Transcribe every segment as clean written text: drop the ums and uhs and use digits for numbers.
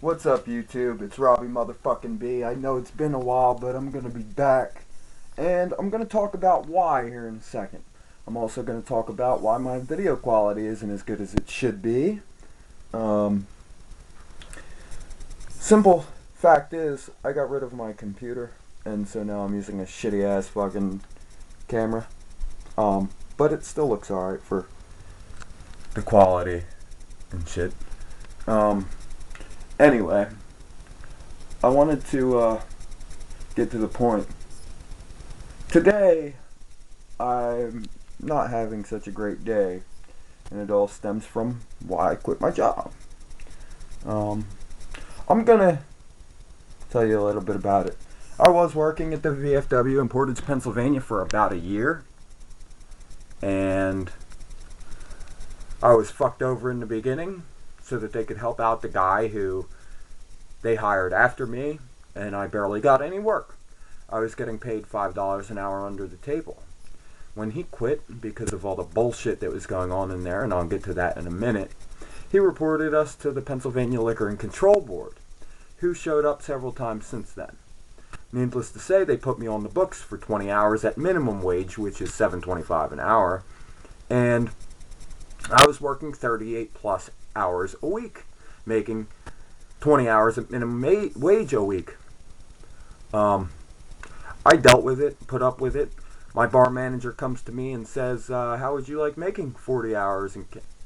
What's up, YouTube? It's Robbie motherfucking B. I know it's been a while, but I'm gonna be back. And I'm gonna talk about why here in a second. I'm also gonna talk about why my video quality isn't as good as it should be. Um, Simple fact is, I got rid of my computer, and so now I'm using a shitty ass fucking camera. But it still looks alright for the quality and shit. Um, anyway, I wanted to get to the point. Today, I'm not having such a great day, and it all stems from why I quit my job. Um, I'm gonna tell you a little bit about it. I was working at the VFW in Portage, Pennsylvania for about a year, and I was fucked over in the beginning so that they could help out the guy who they hired after me, and I barely got any work. I was getting paid $5 an hour under the table. When he quit, because of all the bullshit that was going on in there, and I'll get to that in a minute, he reported us to the Pennsylvania Liquor and Control Board, who showed up several times since then. Needless to say, they put me on the books for 20 hours at minimum wage, which is $7.25 an hour, and I was working 38 plus hours a week, making 20 hours at minimum wage a week. I dealt with it, put up with it. My bar manager comes to me and says, how would you like making 40 hours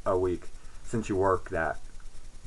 a week since you work that?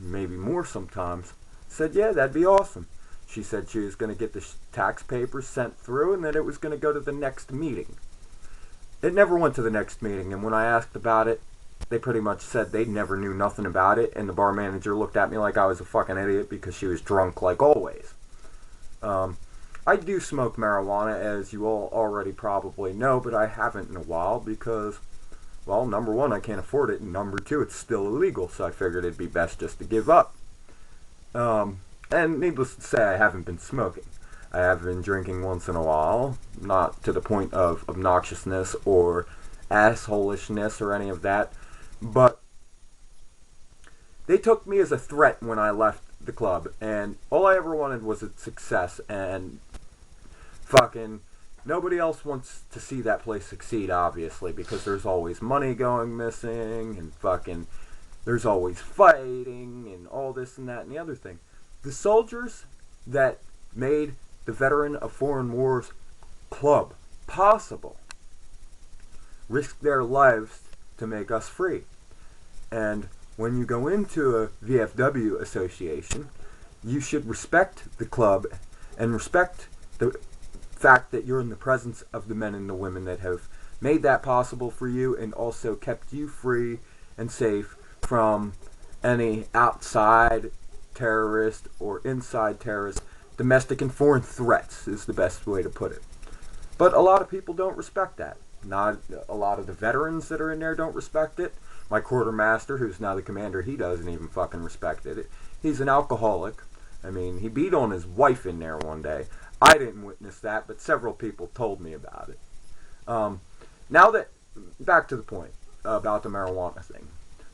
Maybe more sometimes. I said, yeah, that'd be awesome. She said she was going to get the tax papers sent through and that it was going to go to the next meeting. It never went to the next meeting, and when I asked about it, they pretty much said they never knew nothing about it, and the bar manager looked at me like I was a fucking idiot because she was drunk like always. I do smoke marijuana, as you all already probably know, but I haven't in a while because, well, number one, I can't afford it, and number two, it's still illegal, so I figured it'd be best just to give up. And needless to say, I haven't been smoking. I have been drinking once in a while, not to the point of obnoxiousness or assholishness or any of that, but they took me as a threat when I left the club, and all I ever wanted was a success, and fucking nobody else wants to see that place succeed, obviously, because there's always money going missing, and fucking there's always fighting, and all this and that and the other thing. The soldiers that made the Veteran of Foreign Wars Club possible risked their lives to make us free. And when you go into a VFW association, you should respect the club and respect the fact that you're in the presence of the men and the women that have made that possible for you and also kept you free and safe from any outside terrorist or inside terrorist. Domestic and foreign threats is the best way to put it. But a lot of people don't respect that. Not a lot of the veterans that are in there don't respect it. My quartermaster, who's now the commander, he doesn't even fucking respect it. He's an alcoholic. I mean, he beat on his wife in there one day. I didn't witness that, but several people told me about it. Now that, back to the point about the marijuana thing.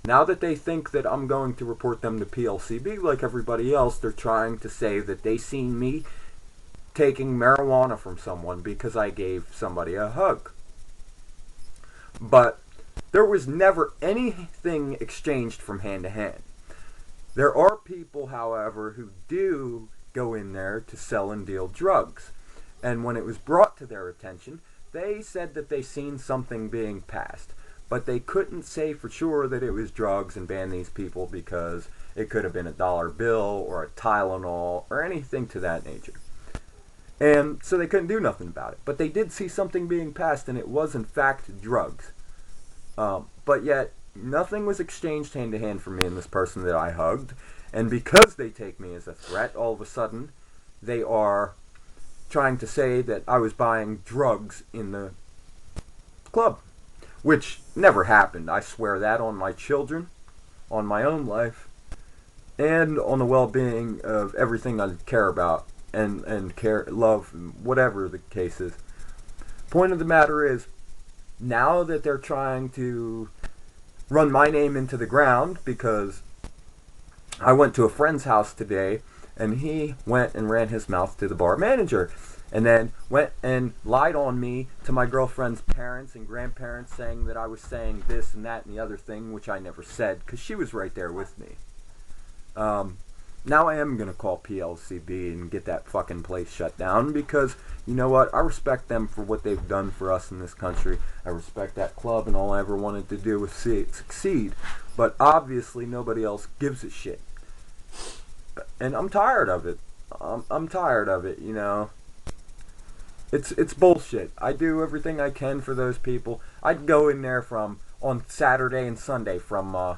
Now that they think that I'm going to report them to PLCB like everybody else, they're trying to say that they seen me taking marijuana from someone because I gave somebody a hug. But there was never anything exchanged from hand to hand. There are people, however, who do go in there to sell and deal drugs. And when it was brought to their attention, they said that they seen something being passed. But they couldn't say for sure that it was drugs and ban these people because it could have been a dollar bill or a Tylenol or anything to that nature. And so they couldn't do nothing about it. But they did see something being passed, and it was in fact drugs. But yet, nothing was exchanged hand to hand for me and this person that I hugged. And because they take me as a threat, all of a sudden, they are trying to say that I was buying drugs in the club. Which never happened. I swear that on my children, on my own life, and on the well-being of everything I care about and care, love, whatever the case is. Point of the matter is, now that they're trying to run my name into the ground because I went to a friend's house today, and he went and ran his mouth to the bar manager, and then went and lied on me to my girlfriend's parents and grandparents, saying that I was saying this and that and the other thing, which I never said, because she was right there with me. Now I am going to call PLCB and get that fucking place shut down, because, you know what, I respect them for what they've done for us in this country. I respect that club, and all I ever wanted to do was see it succeed. But obviously nobody else gives a shit. And I'm tired of it. I'm tired of it, you know. It's bullshit. I do everything I can for those people. I'd go in there on Saturday and Sunday from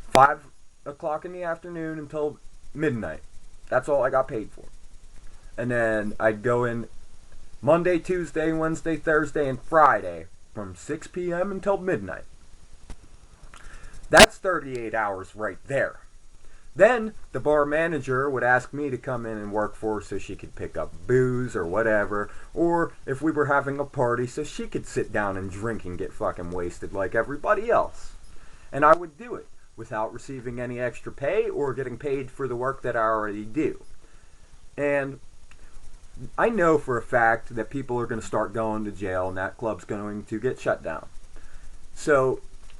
5 o'clock in the afternoon until midnight. That's all I got paid for. And then I'd go in Monday, Tuesday, Wednesday, Thursday, and Friday from 6 p.m. until midnight. That's 38 hours right there. Then the bar manager would ask me to come in and work for her so she could pick up booze or whatever, or if we were having a party so she could sit down and drink and get fucking wasted like everybody else. And I would do it without receiving any extra pay or getting paid for the work that I already do. And I know for a fact that people are going to start going to jail and that club's going to get shut down. So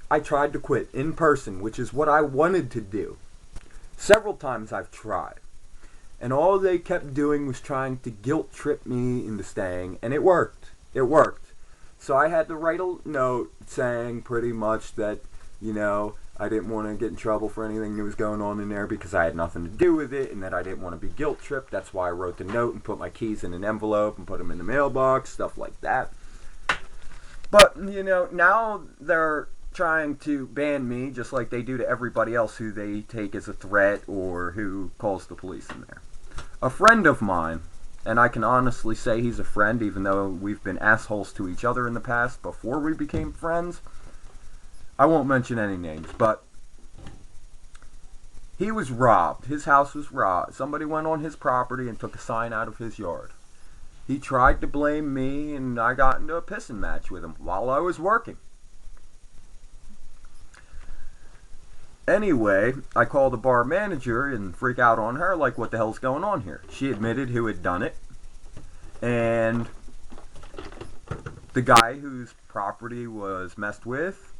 I tried to quit in person, which is what I wanted to do. Several times I've tried. And all they kept doing was trying to guilt trip me into staying, and it worked. It worked. So I had to write a note saying pretty much that, you know, I didn't want to get in trouble for anything that was going on in there because I had nothing to do with it, and that I didn't want to be guilt tripped. That's why I wrote the note and put my keys in an envelope and put them in the mailbox, stuff like that. But, you know, now they're trying to ban me just like they do to everybody else who they take as a threat or who calls the police in there. A friend of mine, and I can honestly say he's a friend even though we've been assholes to each other in the past before we became friends. I won't mention any names, but he was robbed. His house was robbed. Somebody went on his property and took a sign out of his yard. He tried to blame me, and I got into a pissing match with him while I was working. Anyway, I called the bar manager and freak out on her like, what the hell's going on here? She admitted who had done it, and the guy whose property was messed with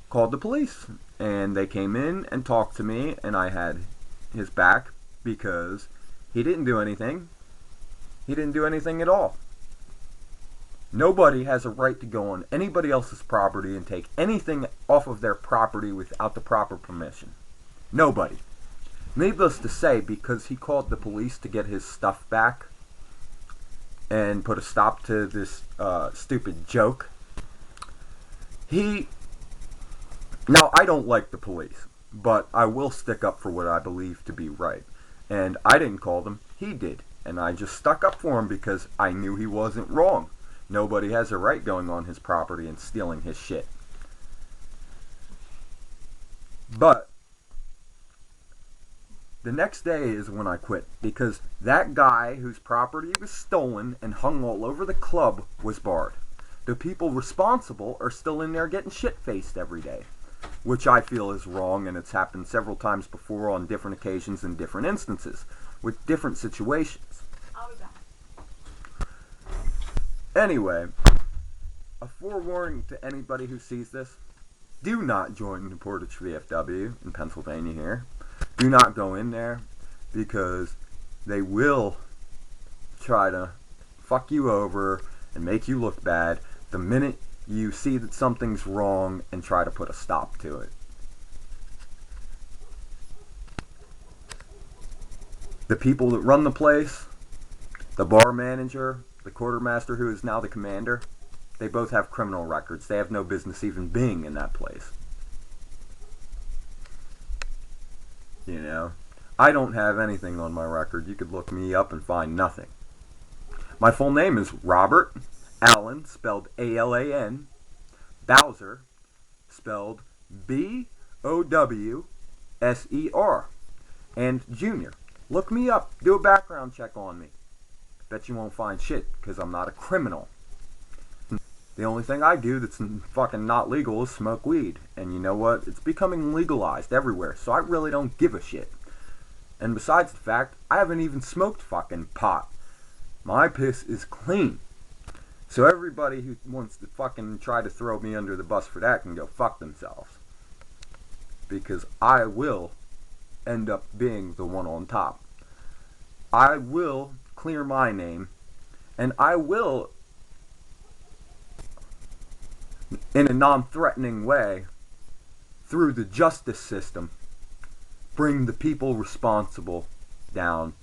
called the police, and they came in and talked to me, and I had his back because he didn't do anything. He didn't do anything at all. Nobody has a right to go on anybody else's property and take anything off of their property without the proper permission. Nobody. Needless to say, because he called the police to get his stuff back and put a stop to this stupid joke, Now, I don't like the police, but I will stick up for what I believe to be right. And I didn't call them, he did. And I just stuck up for him because I knew he wasn't wrong. Nobody has a right going on his property and stealing his shit. But the next day is when I quit, because that guy whose property was stolen and hung all over the club was barred. The people responsible are still in there getting shit-faced every day, which I feel is wrong, and it's happened several times before on different occasions in different instances, with different situations. I'll be back. Anyway, a forewarning to anybody who sees this: do not join the Portage VFW in Pennsylvania here. Do not go in there, because they will try to fuck you over and make you look bad the minute you see that something's wrong and try to put a stop to it. The people that run the place, the bar manager, the quartermaster who is now the commander, they both have criminal records. They have no business even being in that place. You know, I don't have anything on my record. You could look me up and find nothing. My full name is Robert Allen, spelled A-L-A-N, Bowser, spelled B-O-W-S-E-R, and Junior. Look me up. Do a background check on me. Bet you won't find shit, because I'm not a criminal. The only thing I do that's fucking not legal is smoke weed. And you know what? It's becoming legalized everywhere, so I really don't give a shit. And besides the fact, I haven't even smoked fucking pot. My piss is clean. So everybody who wants to fucking try to throw me under the bus for that can go fuck themselves. Because I will end up being the one on top. I will clear my name, and I will, in a non-threatening way, through the justice system, bring the people responsible down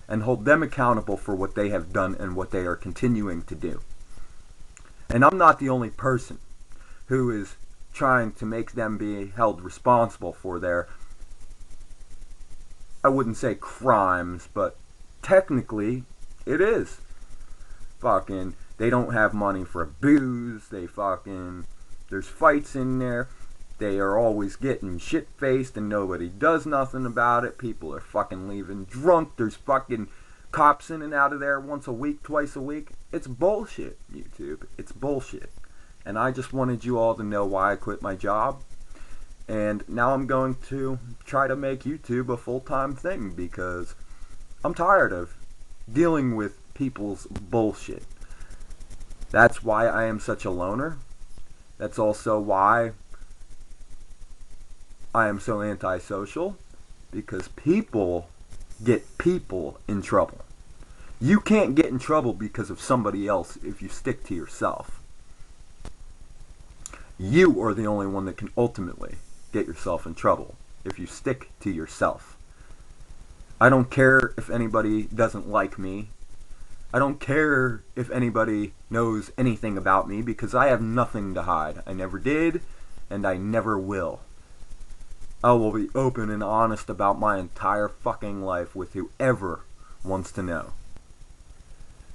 and hold them accountable for what they have done and what they are continuing to do. And I'm not the only person who is trying to make them be held responsible for their, I wouldn't say crimes, but technically it is. Fucking, they don't have money for booze, there's fights in there, they are always getting shit-faced and nobody does nothing about it, people are fucking leaving drunk, there's fucking cops in and out of there once a week, twice a week. It's bullshit, YouTube. It's bullshit. And I just wanted you all to know why I quit my job. And now I'm going to try to make YouTube a full-time thing because I'm tired of dealing with people's bullshit. That's why I am such a loner. That's also why I am so antisocial. Because people get people in trouble. You can't get in trouble because of somebody else if you stick to yourself. You are the only one that can ultimately get yourself in trouble if you stick to yourself. I don't care if anybody doesn't like me. I don't care if anybody knows anything about me because I have nothing to hide. I never did, and I never will. I will be open and honest about my entire fucking life with whoever wants to know.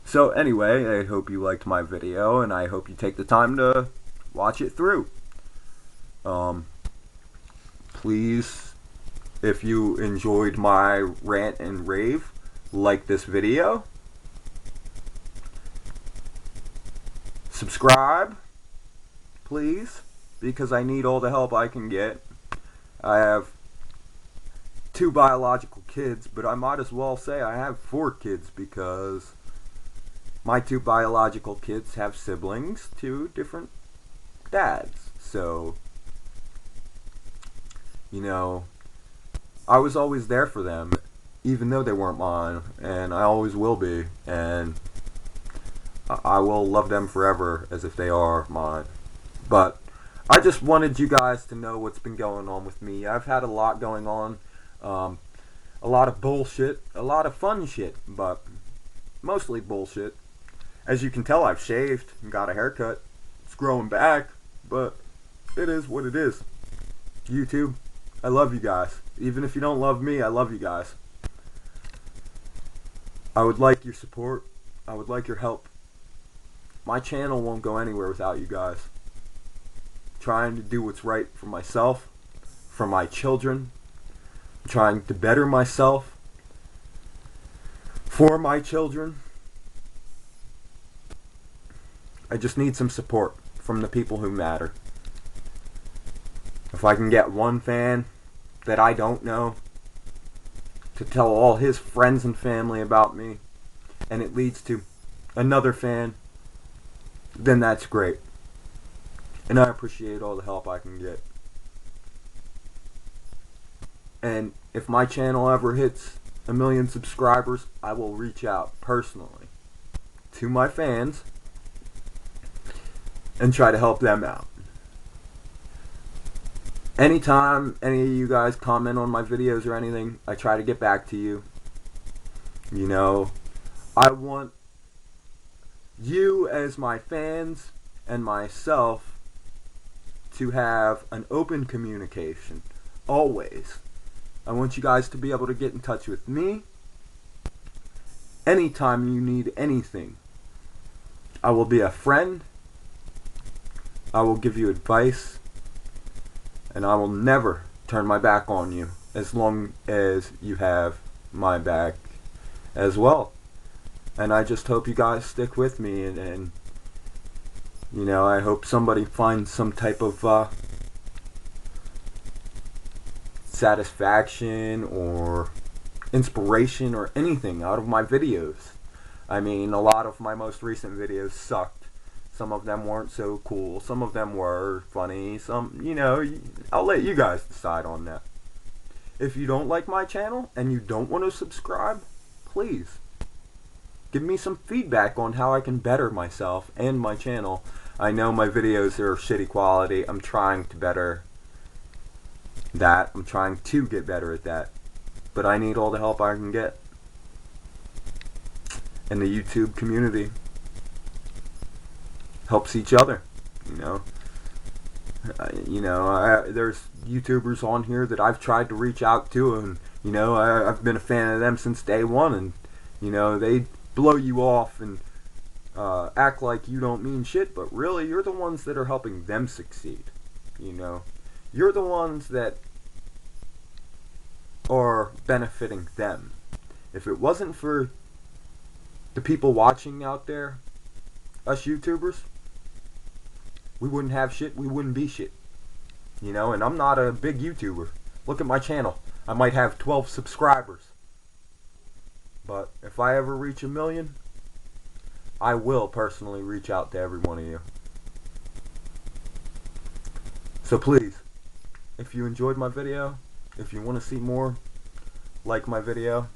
So anyway, I hope you liked my video, and I hope you take the time to watch it through. Please, if you enjoyed my rant and rave, like this video. Subscribe, please, because I need all the help I can get. I have 2 biological kids, but I might as well say I have 4 kids because my 2 biological kids have siblings, 2 different dads. So, you know, I was always there for them, even though they weren't mine, and I always will be, and I will love them forever as if they are mine. But I just wanted you guys to know what's been going on with me. I've had a lot going on, a lot of bullshit, a lot of fun shit, but mostly bullshit. As you can tell, I've shaved and got a haircut. It's growing back, but it is what it is. YouTube, I love you guys. Even if you don't love me, I love you guys. I would like your support. I would like your help. My channel won't go anywhere without you guys. Trying to do what's right for myself, for my children, trying to better myself, for my children. I just need some support from the people who matter. If I can get one fan that I don't know to tell all his friends and family about me, and it leads to another fan, then that's great. And I appreciate all the help I can get. And if my channel ever hits 1 million subscribers, I will reach out personally to my fans and try to help them out. Anytime any of you guys comment on my videos or anything, I try to get back to you. You know, I want you as my fans and myself to have an open communication, always. I want you guys to be able to get in touch with me anytime you need anything. I will be a friend. I will give you advice. And I will never turn my back on you as long as you have my back as well. And I just hope you guys stick with me and You know, I hope somebody finds some type of satisfaction or inspiration or anything out of my videos. I mean, a lot of my most recent videos sucked. Some of them weren't so cool. Some of them were funny. Some, you know, I'll let you guys decide on that. If you don't like my channel and you don't want to subscribe, please give me some feedback on how I can better myself and my channel. I know my videos are shitty quality. I'm trying to better that. I'm trying to get better at that. But I need all the help I can get. And the YouTube community helps each other, you know. There's YouTubers on here that I've tried to reach out to, and you know, I've been a fan of them since day one, and you know, they blow you off and act like you don't mean shit, but really you're the ones that are helping them succeed. You know, you're the ones that are benefiting them. If it wasn't for the people watching out there, us YouTubers, we wouldn't have shit, we wouldn't be shit. You know, and I'm not a big YouTuber. Look at my channel. I might have 12 subscribers. But if I ever reach 1 million, I will personally reach out to every one of you. So please, if you enjoyed my video, if you want to see more, like my video,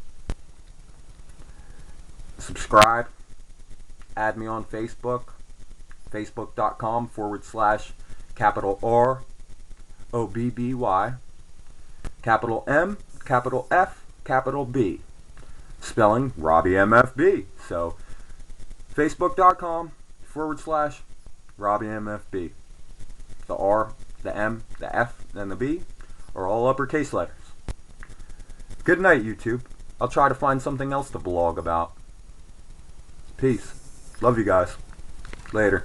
subscribe, add me on Facebook, facebook.com/capital R OBBY, capital M, capital F, capital B, spelling Robbie MFB. So facebook.com/Robbie MFB. The R, the M, the F, and the B are all uppercase letters. Good night, YouTube. I'll try to find something else to blog about. Peace. Love you guys. Later.